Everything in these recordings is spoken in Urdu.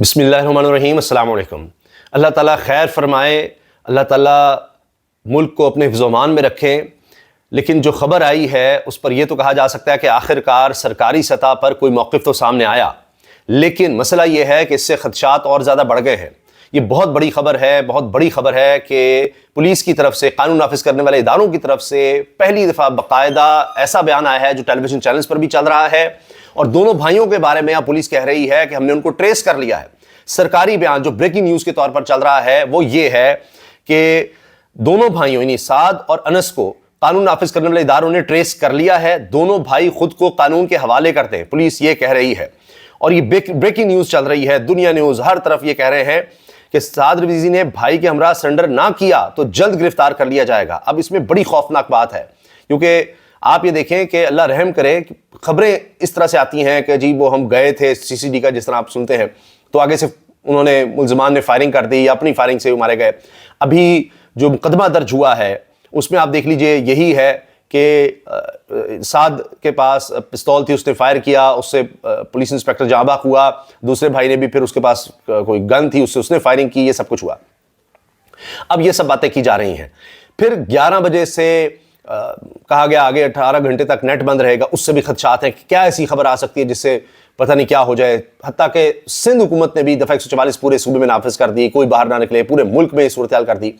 بسم اللہ الرحمن الرحیم. السلام علیکم. اللہ تعالیٰ خیر فرمائے, اللہ تعالیٰ ملک کو اپنے حفظ و امان میں رکھیں. لیکن جو خبر آئی ہے اس پر یہ تو کہا جا سکتا ہے کہ آخرکار سرکاری سطح پر کوئی موقف تو سامنے آیا, لیکن مسئلہ یہ ہے کہ اس سے خدشات اور زیادہ بڑھ گئے ہیں. یہ بہت بڑی خبر ہے, بہت بڑی خبر ہے کہ پولیس کی طرف سے, قانون نافذ کرنے والے اداروں کی طرف سے پہلی دفعہ باقاعدہ ایسا بیان آیا ہے جو ٹیلی ویژن چینلز پر بھی چل رہا ہے, اور دونوں بھائیوں کے بارے میں اب پولیس کہہ رہی ہے کہ ہم نے ان کو ٹریس کر لیا ہے. سرکاری بیان جو بریکنگ نیوز کے طور پر چل رہا ہے وہ یہ ہے کہ دونوں بھائیوں یعنی سعد اور انس کو قانون نافذ کرنے والے اداروں نے ٹریس کر لیا ہے. دونوں بھائی خود کو قانون کے حوالے کرتے ہیں, پولیس یہ کہہ رہی ہے, اور یہ بریکنگ نیوز چل رہی ہے. دنیا نیوز ہر طرف یہ کہہ رہے ہیں کہ سعد رضوی نے بھائی کے ہمراہ سرنڈر نہ کیا تو جلد گرفتار کر لیا جائے گا. اب اس میں بڑی خوفناک بات ہے, کیونکہ آپ یہ دیکھیں کہ اللہ رحم کرے, خبریں اس طرح سے آتی ہیں کہ جی وہ ہم گئے تھے سی سی ڈی کا جس طرح آپ سنتے ہیں, تو آگے سے انہوں نے ملزمان نے فائرنگ کر دی یا اپنی فائرنگ سے مارے گئے. ابھی جو مقدمہ درج ہوا ہے اس میں آپ دیکھ لیجئے یہی ہے کہ سعد کے پاس پستول تھی, اس نے فائر کیا, اس سے پولیس انسپیکٹر جاں بحق ہوا. دوسرے بھائی نے بھی پھر اس کے پاس کوئی گن تھی, اس نے فائرنگ کی. یہ سب کچھ ہوا. اب یہ سب باتیں کی جا رہی ہیں. پھر 11 بجے سے کہا گیا آگے 18 گھنٹے تک نیٹ بند رہے گا. اس سے بھی خدشات ہیں کہ کیا ایسی خبر آ سکتی ہے جس سے پتہ نہیں کیا ہو جائے. حتیٰ کہ سندھ حکومت نے بھی دفعہ 144 پورے صوبے میں نافذ کر دی, کوئی باہر نہ نکلے, پورے ملک میں یہ صورتحال کر دی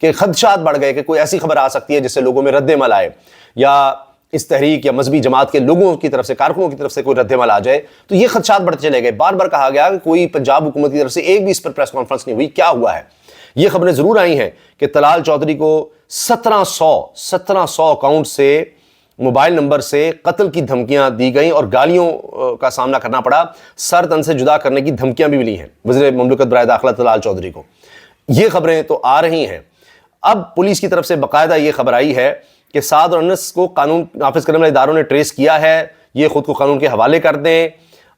کہ خدشات بڑھ گئے کہ کوئی ایسی خبر آ سکتی ہے جس سے لوگوں میں رد عمل آئے, یا اس تحریک یا مذہبی جماعت کے لوگوں کی طرف سے, کارکنوں کی طرف سے کوئی رد عمل آ جائے. تو یہ خدشات بڑھتے چلے گئے. بار بار کہا گیا کہ کوئی پنجاب حکومت کی طرف سے ایک بھی اس پر پریس کانفرنس نہیں ہوئی. کیا ہوا ہے؟ یہ خبریں ضرور آئی ہیں کہ طلال چودھری کو 1700 اکاؤنٹ سے, موبائل نمبر سے قتل کی دھمکیاں دی گئیں اور گالیوں کا سامنا کرنا پڑا. سر تن سے جدا کرنے کی دھمکیاں بھی ملی ہیں وزیر مملکت برائے داخلہ طلال چودھری کو. یہ خبریں تو آ رہی ہیں. اب پولیس کی طرف سے باقاعدہ یہ خبر آئی ہے کہ سعد اور انس کو قانون نافذ کرنے والے اداروں نے ٹریس کیا ہے, یہ خود کو قانون کے حوالے کر دیں.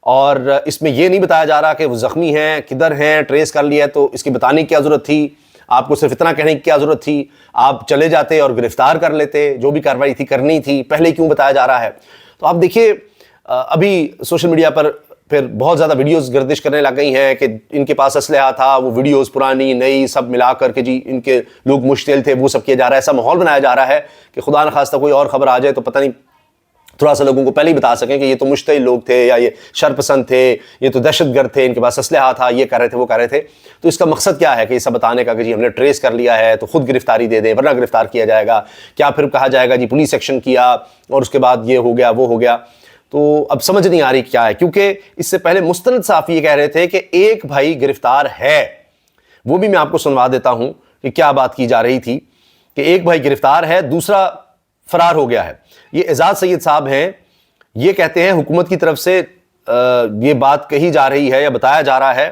اور اس میں یہ نہیں بتایا جا رہا کہ وہ زخمی ہیں, کدھر ہیں, ٹریس کر لیا ہے تو اس کی بتانے کی کیا ضرورت تھی, آپ کو صرف اتنا کہنے کی کیا ضرورت تھی, آپ چلے جاتے اور گرفتار کر لیتے, جو بھی کارروائی تھی کرنی تھی, پہلے کیوں بتایا جا رہا ہے. تو آپ دیکھیے ابھی سوشل میڈیا پر پھر بہت زیادہ ویڈیوز گردش کرنے لگ گئی ہیں کہ ان کے پاس اسلحہ تھا, وہ ویڈیوز پرانی نئی سب ملا کر کے جی ان کے لوگ مشتعل تھے, وہ سب کیا جا رہا ہے. ایسا ماحول بنایا جا رہا ہے کہ خدا نخواستہ کوئی اور خبر آ جائے تو پتہ نہیں تھوڑا سا لوگوں کو پہلے ہی بتا سکیں کہ یہ تو مشتعل لوگ تھے, یا یہ شرپسند تھے, یہ تو دہشت گرد تھے, ان کے پاس اسلحہ تھا, یہ کر رہے تھے, وہ کر رہے تھے. تو اس کا مقصد کیا ہے کہ یہ سب بتانے کا کہ جی ہم نے ٹریس کر لیا ہے تو خود گرفتاری دے دیں ورنہ گرفتار کیا جائے گا. کیا پھر کہا جائے گا جی پولیس ایکشن کیا اور اس کے بعد یہ ہو گیا وہ ہو گیا. تو اب سمجھ نہیں آ رہی کیا ہے, کیونکہ اس سے پہلے مستند صحافی یہ کہہ رہے تھے کہ ایک بھائی گرفتار ہے. وہ بھی میں آپ کو سنوا دیتا ہوں کہ کیا بات کی جا رہی تھی کہ ایک بھائی گرفتار ہے, دوسرا فرار ہو گیا ہے. یہ اعزاز سید صاحب ہیں, یہ کہتے ہیں حکومت کی طرف سے یہ بات کہی جا رہی ہے یا بتایا جا رہا ہے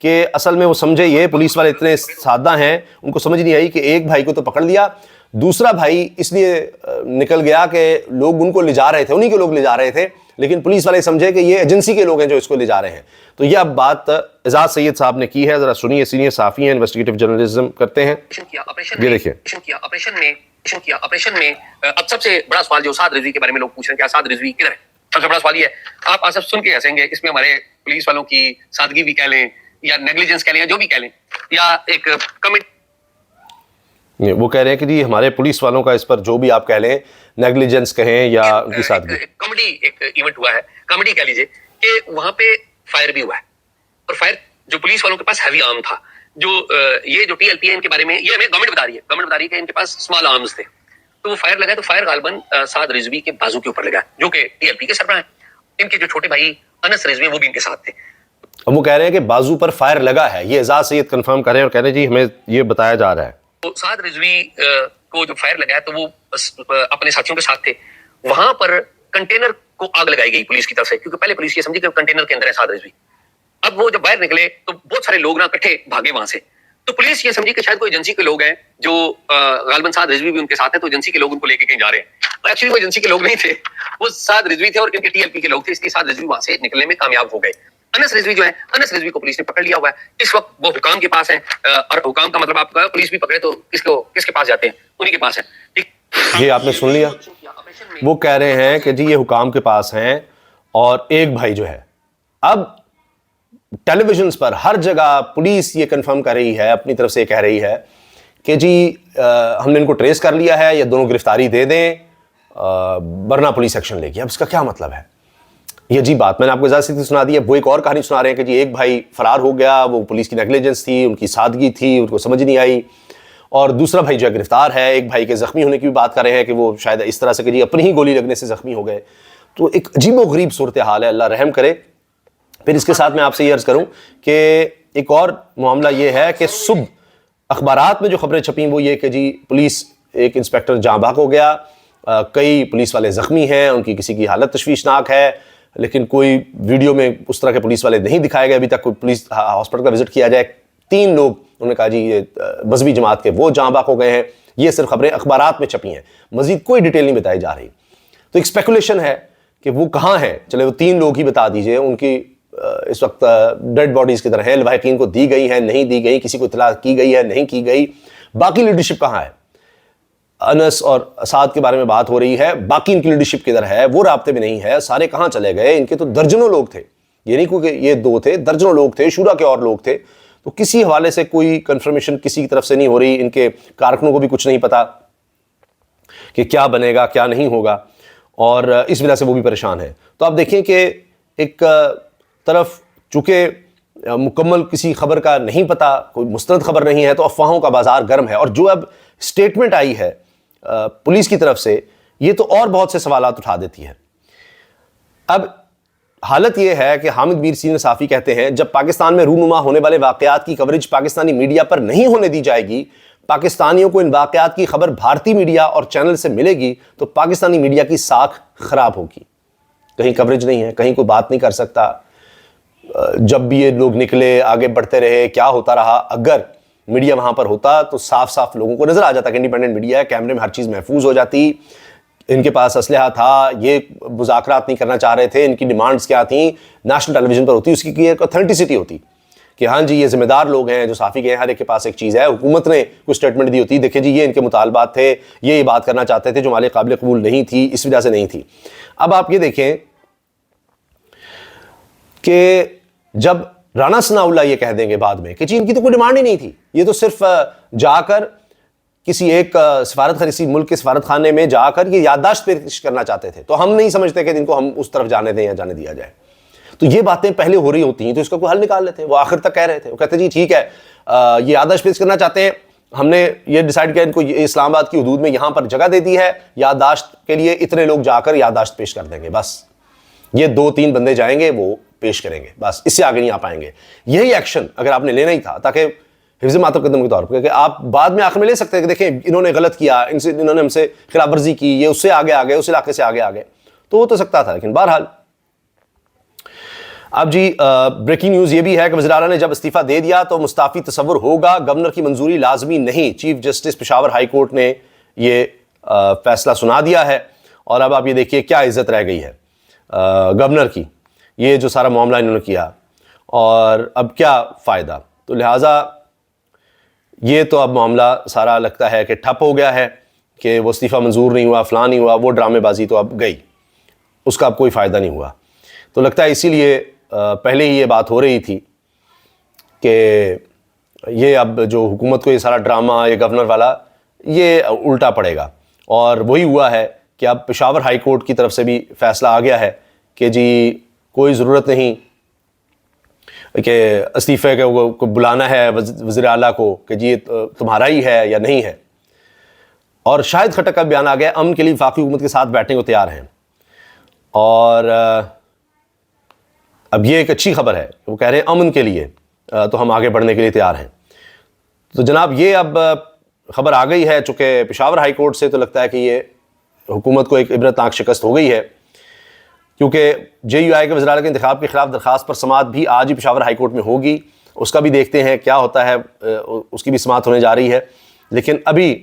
کہ اصل میں وہ سمجھے, یہ پولیس والے اتنے سادہ ہیں, ان کو سمجھ نہیں آئی کہ ایک بھائی کو تو پکڑ لیا, دوسرا بھائی اس لیے نکل گیا کہ لوگ ان کو لے جا رہے تھے, انہی کے لوگ لے جا رہے تھے, لیکن پولیس والے سمجھے کہ یہ ایجنسی کے لوگ ہیں جو اس کو لے جا رہے ہیں. تو یہ اب بات اعزاز سید صاحب نے کی ہے, ذرا سنیے. سینئر صحافی ہیں, انویسٹیگیٹو جرنلزم کرتے ہیں. یہ دیکھیں آپریشن میں اب سب سے بڑا سوال جو سعد رضوی کے بارے میں لوگ پوچھ رہے ہیں کہ سعد رضوی کدھر ہے, سب سے بڑا سوال یہ ہے. آپ سب سن کے ہنسیں گے, اس میں ہمارے پولیس والوں کی سادگی بھی کہہ لیں یا نیگلیجنس کہہ لیں یا جو بھی کہہ لیں, یا ایک وہ کہہ رہے ہیں کہ جی ہمارے پولیس والوں کا اس پر جو بھی آپ کہہ لیں, نیگلیجنس کہیں یا ان کی سادگی. کامیڈی ایک ایونٹ ہوا ہے, کامیڈی کہہ لیجیے کہ وہاں پہ فائر بھی ہوا ہے, اور فائر جو پولیس والوں کے پاس ہیوی آرم تھا, جو یہ جو ٹی ایل پی ہے ان کے بارے میں یہ ہمیں گورنمنٹ بتا رہی ہے کہ ان کے پاس اسمال آرمز تھے. تو وہ فائر لگا, تو فائر غالباً سعد رضوی کے بازو کے اوپر لگا, جو کہ ٹی ایل پی کے سربراہ ہیں. ان کے جو چھوٹے بھائی انس رضوی وہ بھی ان کے ساتھ تھے. اب وہ کہہ رہے ہیں کہ بازو پر فائر لگا ہے, یہ اعزاز سید کنفرم کر رہے ہیں اور کہہ رہے ہیں جی ہمیں یہ بتایا جا رہا ہے. تو سعد رضوی کو جو فائر لگا ہے تو وہ اپنے ساتھیوں کے ساتھ تھے. وہاں پر کنٹینر کو آگ لگائی گئی پولیس کی طرف سے, کیونکہ پہلے پولیس یہ سمجھی کہ کنٹینر کے اندر ہے سعد رضوی. اب وہ جب باہر نکلے تو بہت سارے لوگ اکٹھے بھاگے وہاں سے. تو پولیس یہ سمجھی کہ شاید کوئی ایجنسی کے لوگ ہیں جو غالباً سعد رضوی بھی ان کے ساتھ ہیں, تو ایجنسی کے لوگ ان کو لے کے کہیں جا رہے ہیں. تو ایکچولی وہ ایجنسی کے لوگ نہیں تھے, وہ سعد رضوی تھے اور ان کے ٹی ایل پی کے لوگ تھے, اس لیے سعد رضوی وہاں سے نکلنے میں کامیاب ہو گئے. انس رضوی جو ہے, انس رضوی کو پولیس نے پکڑ لیا ہوا ہے. اس وقت وہ حکام کے پاس ہیں, اور حکام کا مطلب آپ کا پولیس بھی پکڑے تو کس کے پاس جاتے ہیں, انہی کے پاس ہے. یہ آپ نے سن لیا, وہ کہہ رہے ہیں کہ جی یہ حکام کے پاس ہیں اور ایک بھائی جو ہے. اب ٹیلی ویژنس پر ہر جگہ پولیس یہ کنفرم کر رہی ہے، اپنی طرف سے کہہ رہی ہے کہ جی ہم نے ان کو ٹریس کر لیا ہے، یا دونوں گرفتاری دے دیں ورنہ پولیس ایکشن لے گی۔ اب اس کا کیا مطلب ہے؟ یہ عجیب بات میں نے آپ کو اجازت سے سنا دی ہے۔ وہ ایک اور کہانی سنا رہے ہیں کہ جی ایک بھائی فرار ہو گیا، وہ پولیس کی نیگلیجنس تھی، ان کی سادگی تھی، ان کو سمجھ نہیں آئی، اور دوسرا بھائی جو ہے گرفتار ہے۔ ایک بھائی کے زخمی ہونے کی بھی بات کر رہے ہیں کہ وہ شاید اس طرح سے کہ جی اپنی ہی گولی لگنے سے زخمی ہو گئے۔ تو ایک عجیب و غریب صورتحال ہے، اللہ رحم کرے۔ پھر اس کے ساتھ میں آپ سے یہ عرض کروں کہ ایک اور معاملہ یہ ہے کہ صبح اخبارات میں جو خبریں چھپیں وہ یہ کہ جی پولیس ایک انسپیکٹر جاں بحق ہو گیا، کئی پولیس والے زخمی ہیں، ان کی کسی کی حالت تشویشناک ہے، لیکن کوئی ویڈیو میں اس طرح کے پولیس والے نہیں دکھائے گئے ابھی تک، کوئی پولیس ہاسپٹل کا وزٹ کیا جائے۔ 3 لوگ انہوں نے کہا جی یہ مذہبی جماعت کے وہ جاں بحق ہو گئے ہیں۔ یہ صرف خبریں اخبارات میں چھپی ہیں، مزید کوئی ڈیٹیل نہیں بتائی جا رہی۔ تو ایک اسپیکولیشن ہے کہ وہ کہاں ہیں، چلے وہ 3 لوگ ہی بتا دیجئے، ان کی اس وقت ڈیڈ باڈیز کی طرح ہیں، لواحقین کو دی گئی ہیں نہیں دی گئی، کسی کو اطلاع کی گئی ہے نہیں کی گئی۔ باقی لیڈرشپ کہاں ہے؟ انس اور اسعد کے بارے میں بات ہو رہی ہے، باقی ان کی لیڈرشپ کدھر ہے؟ وہ رابطے میں نہیں ہے، سارے کہاں چلے گئے؟ ان کے تو درجنوں لوگ تھے، یہ نہیں کہ یہ 2 تھے، درجنوں لوگ تھے، شورا کے اور لوگ تھے۔ تو کسی حوالے سے کوئی کنفرمیشن کسی کی طرف سے نہیں ہو رہی، ان کے کارکنوں کو بھی کچھ نہیں پتا کہ کیا بنے گا کیا نہیں ہوگا، اور اس وجہ سے وہ بھی پریشان ہے۔ تو آپ دیکھیں کہ ایک طرف چونکہ مکمل کسی خبر کا نہیں پتا، کوئی مستند خبر نہیں ہے، تو افواہوں کا بازار گرم ہے، اور جو اب سٹیٹمنٹ آئی ہے پولیس کی طرف سے یہ تو اور بہت سے سوالات اٹھا دیتی ہے۔ اب حالت یہ ہے کہ حامد میر سینئر صحافی کہتے ہیں جب پاکستان میں رونما ہونے والے واقعات کی کوریج پاکستانی میڈیا پر نہیں ہونے دی جائے گی، پاکستانیوں کو ان واقعات کی خبر بھارتی میڈیا اور چینل سے ملے گی، تو پاکستانی میڈیا کی ساکھ خراب ہوگی۔ کہیں کوریج نہیں ہے، کہیں کوئی بات نہیں کر سکتا۔ جب بھی یہ لوگ نکلے آگے بڑھتے رہے کیا ہوتا رہا، اگر میڈیا وہاں پر ہوتا تو صاف صاف لوگوں کو نظر آ جاتا کہ انڈیپینڈنٹ میڈیا ہے، کیمرے میں ہر چیز محفوظ ہو جاتی، ان کے پاس اسلحہ تھا، یہ مذاکرات نہیں کرنا چاہ رہے تھے، ان کی ڈیمانڈز کیا تھیں، نیشنل ٹیلی ویژن پر ہوتی، اس کی ایک اتھینٹسٹی ہوتی کہ ہاں جی یہ ذمہ دار لوگ ہیں جو صحافی گئے ہیں، ہر ایک کے پاس ایک چیز ہے۔ حکومت نے کوئی سٹیٹمنٹ دی ہوتی، دیکھیں جی یہ ان کے مطالبات تھے، یہ بات کرنا چاہتے تھے جو ہمارے قابل قبول نہیں تھی، اس وجہ سے نہیں تھی۔ اب آپ یہ دیکھیں کہ جب رانا ثناء اللہ یہ کہہ دیں گے بعد میں کہ جی ان کی تو کوئی ڈیمانڈ ہی نہیں تھی، یہ تو صرف جا کر کسی ایک کسی ملک کے سفارت خانے میں جا کر یہ یادداشت پیش کرنا چاہتے تھے، تو ہم نہیں سمجھتے کہ ان کو ہم اس طرف جانے دیں یا جانے دیا جائے۔ تو یہ باتیں پہلے ہو رہی ہوتی ہیں تو اس کا کوئی حل نکال لیتے ہیں۔ وہ آخر تک کہہ رہے تھے، وہ کہتے جی ٹھیک ہے یہ یادداشت پیش کرنا چاہتے ہیں، ہم نے یہ ڈیسائیڈ کیا ان کو اسلام آباد کی حدود میں یہاں پر جگہ دے دی ہے، یادداشت کے لیے اتنے لوگ جا کر یادداشت پیش کر دیں گے، بس یہ 2-3 بندے جائیں گے وہ پیش کریں گے، بس اس سے آگے نہیں آ پائیں گے۔ یہی ایکشن اگر آپ نے لینا ہی تھا تاکہ حفظ ماتم قدم کے طور پر کہ آپ بعد میں آخر میں لے سکتے ہیں کہ دیکھیں انہوں نے غلط کیا، انہوں نے ہم سے خلاف ورزی کی، یہ اس سے آگے آ گئے، اس علاقے سے آگے آ گئے، تو وہ تو سکتا تھا، لیکن بہرحال۔ اب جی بریکنگ نیوز یہ بھی ہے کہ وزیر اعلیٰ نے جب استعفیٰ دے دیا تو مستعفی تصور ہوگا، گورنر کی منظوری لازمی نہیں، chief justice Peshawar high court نے یہ فیصلہ سنا دیا ہے۔ اور اب آپ یہ دیکھیے کیا عزت رہ گئی ہے گورنر کی، یہ جو سارا معاملہ انہوں نے کیا، اور اب کیا فائدہ؟ تو لہٰذا یہ تو اب معاملہ سارا لگتا ہے کہ ٹھپ ہو گیا ہے کہ وہ استعفیٰ منظور نہیں ہوا، فلاں نہیں ہوا، وہ ڈرامے بازی تو اب گئی، اس کا اب کوئی فائدہ نہیں ہوا۔ تو لگتا ہے اسی لیے پہلے ہی یہ بات ہو رہی تھی کہ یہ اب جو حکومت کو یہ سارا ڈرامہ یہ گورنر والا یہ الٹا پڑے گا، اور وہی ہوا ہے کہ اب پشاور ہائی کورٹ کی طرف سے بھی فیصلہ آ گیا ہے کہ جی کوئی ضرورت نہیں کہ استعفے کو بلانا ہے وزیر اعلیٰ کو کہ جی تمہارا ہی ہے یا نہیں ہے۔ اور شاہد خٹک کا بیان آ گیا، امن کے لیے وفاقی حکومت کے ساتھ بیٹھنے کو تیار ہیں، اور اب یہ ایک اچھی خبر ہے، وہ کہہ رہے ہیں امن کے لیے تو ہم آگے بڑھنے کے لیے تیار ہیں۔ تو جناب یہ اب خبر آ گئی ہے چونکہ پشاور ہائی کورٹ سے، تو لگتا ہے کہ یہ حکومت کو ایک عبرتناک شکست ہو گئی ہے، کیونکہ جے یو آئی کے وزیر اعلیٰ کے انتخاب کے خلاف درخواست پر سماعت بھی آج ہی پشاور ہائی کورٹ میں ہوگی، اس کا بھی دیکھتے ہیں کیا ہوتا ہے، اس کی بھی سماعت ہونے جا رہی ہے۔ لیکن ابھی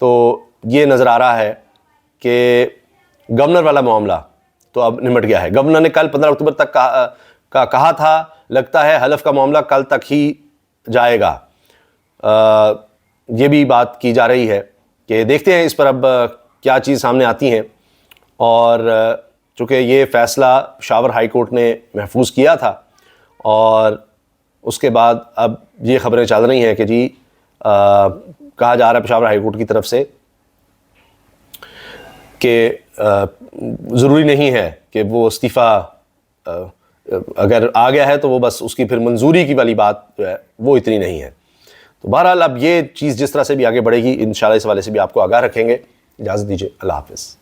تو یہ نظر آ رہا ہے کہ گورنر والا معاملہ تو اب نمٹ گیا ہے۔ گورنر نے کل 15 اکتوبر تک کہا تھا، لگتا ہے حلف کا معاملہ کل تک ہی جائے گا۔ یہ بھی بات کی جا رہی ہے کہ دیکھتے ہیں اس پر اب کیا چیز سامنے آتی ہیں، اور چونکہ یہ فیصلہ پشاور ہائی کورٹ نے محفوظ کیا تھا اور اس کے بعد اب یہ خبریں چل رہی ہیں کہ جی کہا جا رہا ہے پشاور ہائی کورٹ کی طرف سے کہ ضروری نہیں ہے کہ وہ استعفیٰ اگر آ گیا ہے تو وہ بس اس کی پھر منظوری کی والی بات جو ہے وہ اتنی نہیں ہے. تو بہرحال اب یہ چیز جس طرح سے بھی آگے بڑھے گی انشاءاللہ اس حوالے سے بھی آپ کو آگاہ رکھیں گے. اجازت دیجیے, اللہ حافظ.